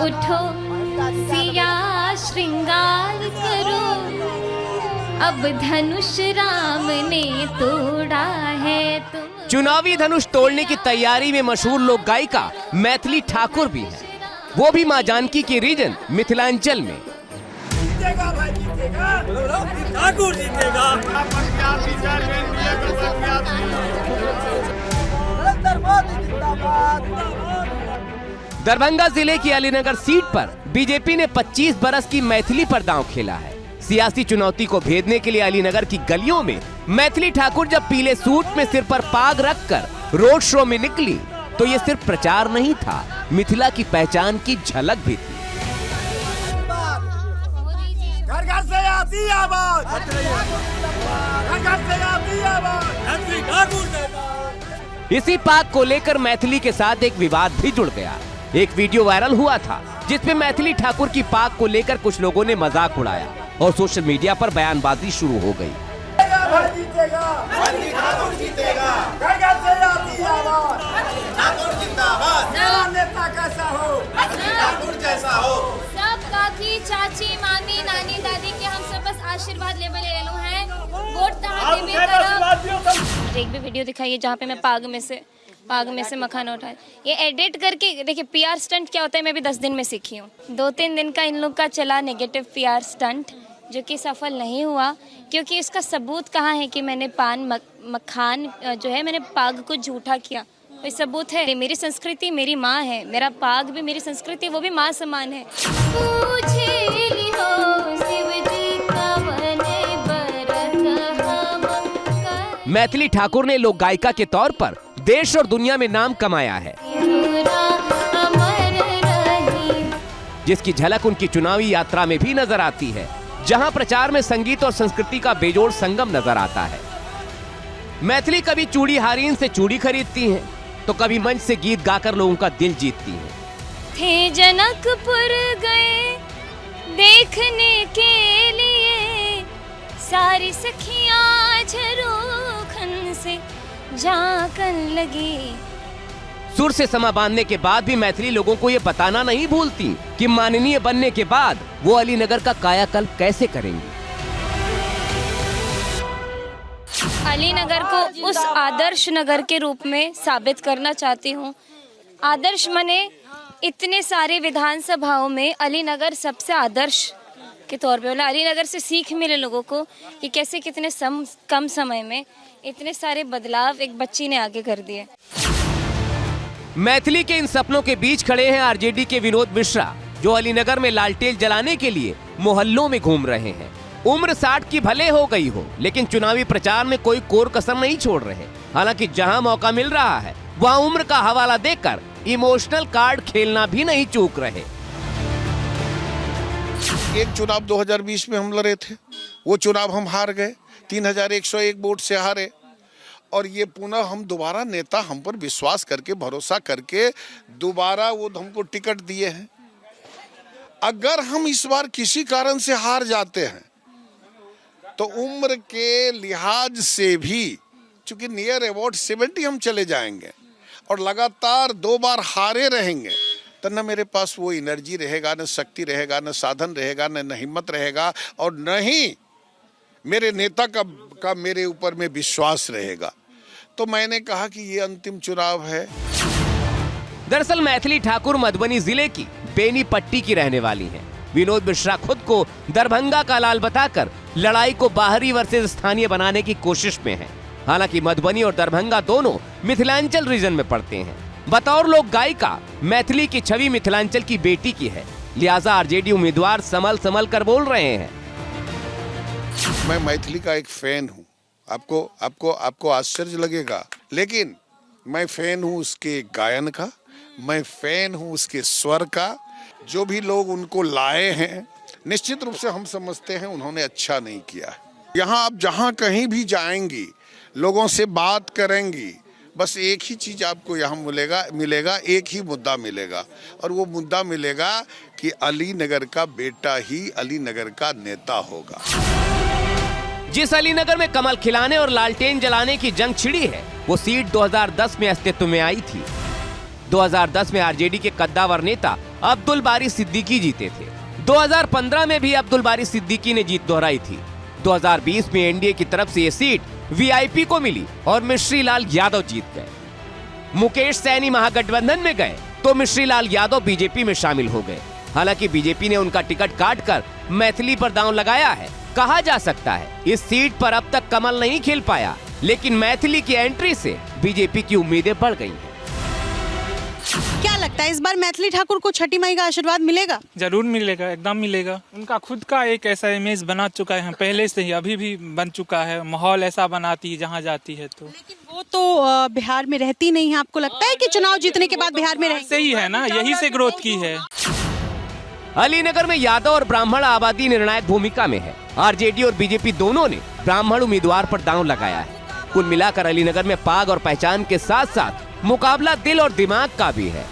उठो सिया श्रृंगार करो, अब धनुष राम ने तोड़ा है तुम। चुनावी धनुष तोड़ने की तैयारी में मशहूर लोक गायिका मैथिली ठाकुर भी है, वो भी मां जानकी के रीजन मिथिलांचल में। जीतेगा भाई, जीतेगा ठाकुर जीतेगा। दरभंगा जिले की अलीनगर सीट पर बीजेपी ने 25 बरस की मैथिली पर दांव खेला है। सियासी चुनौती को भेदने के लिए अलीनगर की गलियों में मैथिली ठाकुर जब पीले सूट में सिर पर पाग रखकर रोड शो में निकली तो ये सिर्फ प्रचार नहीं था, मिथिला की पहचान की झलक भी थी। घर घर से आती आवाज, घर घर से आती आवाज, मैथिली ठाकुर। इसी पाग को लेकर मैथिली के साथ एक विवाद भी जुड़ गया। एक वीडियो वायरल हुआ था जिसमें मैथिली ठाकुर की पाग को लेकर कुछ लोगों ने मजाक उड़ाया और सोशल मीडिया पर बयानबाजी शुरू हो गई। जीतेगा, ठाकुर जीतेगा, घर घर से आती आवाज, ठाकुर जिंदाबाद। मेरा नेता कैसा हो, ठाकुर जैसा हो। सब काकी चाची मामी नानी दादी के हम सब बस आशीर्वाद ले लो हैं, वोट तहां देबे तरफ। एक भी वीडियो दिखाइए जहाँ पे मैं पाग में से मखाना उठाए, ये एडिट करके देखिए। पीआर स्टंट क्या होता है मैं भी 10 दिन में सीखी हूँ। 2-3 दिन का इन लोग का चला नेगेटिव पीआर स्टंट जो कि सफल नहीं हुआ, क्योंकि इसका सबूत कहाँ है कि मैंने मखान जो है मैंने पाग को झूठा किया। कोई सबूत है? मेरी संस्कृति मेरी माँ है, मेरा पाग भी मेरी संस्कृति, वो भी माँ समान है। मैथिली ठाकुर ने लोक गायिका के तौर पर देश और दुनिया में नाम कमाया है, जिसकी झलक उनकी चुनावी यात्रा में भी नजर आती है, जहां प्रचार में संगीत और संस्कृति का बेजोड़ संगम नजर आता है। मैथिली कभी चूड़ी हारीन से चूड़ी खरीदती हैं, तो कभी मंच से गीत गाकर लोगों का दिल जीतती हैं। थे जनकपुर गए देखने के लिए, सारी सखियां झरोखन से जाकर लगी। सुर से समा बांधने के बाद भी मैथिली लोगों को ये बताना नहीं भूलती कि माननीय बनने के बाद वो अलीनगर का कायाकल्प कैसे करेंगी। अलीनगर को उस आदर्श नगर के रूप में साबित करना चाहती हूँ। आदर्श माने इतने सारे विधानसभाओं में अलीनगर सबसे आदर्श के तौर पे बोला। अलीनगर से सीख मिले लोगों को कि कैसे कितने कम समय में इतने सारे बदलाव एक बच्ची ने आगे कर दिए। मैथिली के इन सपनों के बीच खड़े हैं आरजेडी के विनोद मिश्रा, जो अलीनगर में लालटेन जलाने के लिए मोहल्लों में घूम रहे हैं। उम्र 60 की भले हो गई हो, लेकिन चुनावी प्रचार में कोई कोर कसर नहीं छोड़ रहे। हालांकि जहां मौका मिल रहा है वहां उम्र का हवाला देकर इमोशनल कार्ड खेलना भी नहीं चूक रहे। एक चुनाव 2020 में हम लड़े थे, वो चुनाव हम हार गए, 3101 वोट से हारे। और ये पुनः हम दोबारा नेता हम पर विश्वास करके भरोसा करके दोबारा वो हमको टिकट दिए हैं। अगर हम इस बार किसी कारण से हार जाते हैं तो उम्र के लिहाज से भी, चूंकि नियर अबाउट 70 हम चले जाएंगे और लगातार 2 बार हारे रहेंगे, तो न मेरे पास वो एनर्जी रहेगा, न शक्ति रहेगा, न साधन रहेगा, न हिम्मत रहेगा, और न ही मेरे नेता का मेरे ऊपर में विश्वास रहेगा। तो मैंने कहा कि ये अंतिम चुनाव है। दरअसल मैथिली ठाकुर मधुबनी जिले की बेनी पट्टी की रहने वाली हैं। विनोद मिश्रा खुद को दरभंगा का लाल बताकर लड़ाई को बाहरी वर्सेस स्थानीय बनाने की कोशिश में है। हालांकि मधुबनी और दरभंगा दोनों मिथिलांचल रीजन में पड़ते हैं। बतौर लोक गायिका मैथिली की छवि मिथिलांचल की बेटी की है, लिहाजा आरजेडी उम्मीदवार संभल कर बोल रहे हैं। मैं मैथिली का एक फैन हूँ। आपको आश्चर्य लगेगा, लेकिन मैं फैन हूँ उसके गायन का, मैं फैन हूँ उसके स्वर का। जो भी लोग उनको लाए हैं, निश्चित रूप से हम समझते हैं उन्होंने अच्छा नहीं किया है। यहाँ आप जहाँ कहीं भी जाएंगी, लोगों से बात करेंगी, बस एक ही चीज़ आपको यहाँ मिलेगा, एक ही मुद्दा मिलेगा, और वो मुद्दा मिलेगा कि अलीनगर का बेटा ही अलीनगर का नेता होगा। जिस अलीनगर में कमल खिलाने और लालटेन जलाने की जंग छिड़ी है, वो सीट 2010 में अस्तित्व में आई थी। 2010 में आरजेडी के कद्दावर नेता अब्दुल बारी सिद्दीकी जीते थे। 2015 में भी अब्दुल बारी सिद्दीकी ने जीत दोहराई थी। 2020 में एनडीए की तरफ से ये सीट वीआईपी को मिली और मिश्री लाल यादव जीत गए। मुकेश सैनी महागठबंधन में गए तो मिश्री लाल यादव बीजेपी में शामिल हो गए। हालांकि बीजेपी ने उनका टिकट काटकर मैथिली पर दांव लगाया है। कहा जा सकता है इस सीट पर अब तक कमल नहीं खिल पाया, लेकिन मैथिली की एंट्री से बीजेपी की उम्मीदें बढ़ गई हैं। क्या लगता है इस बार मैथिली ठाकुर को छठी माई का आशीर्वाद मिलेगा? जरूर मिलेगा, एकदम मिलेगा। उनका खुद का एक ऐसा इमेज बना चुका है पहले से ही, अभी भी बन चुका है। माहौल ऐसा बनाती है जहाँ जाती है तो। लेकिन वो तो बिहार में रहती नहीं है। आपको लगता है कि चुनाव जीतने के बाद बिहार में रहेंगे? सही है ना, यही से ग्रोथ की है। अलीनगर में यादव और ब्राह्मण आबादी निर्णायक भूमिका में है। आरजेडी और बीजेपी दोनों ने ब्राह्मण उम्मीदवार पर दांव लगाया है। कुल मिलाकर अलीनगर में पाग और पहचान के साथ साथ मुकाबला दिल और दिमाग का भी है।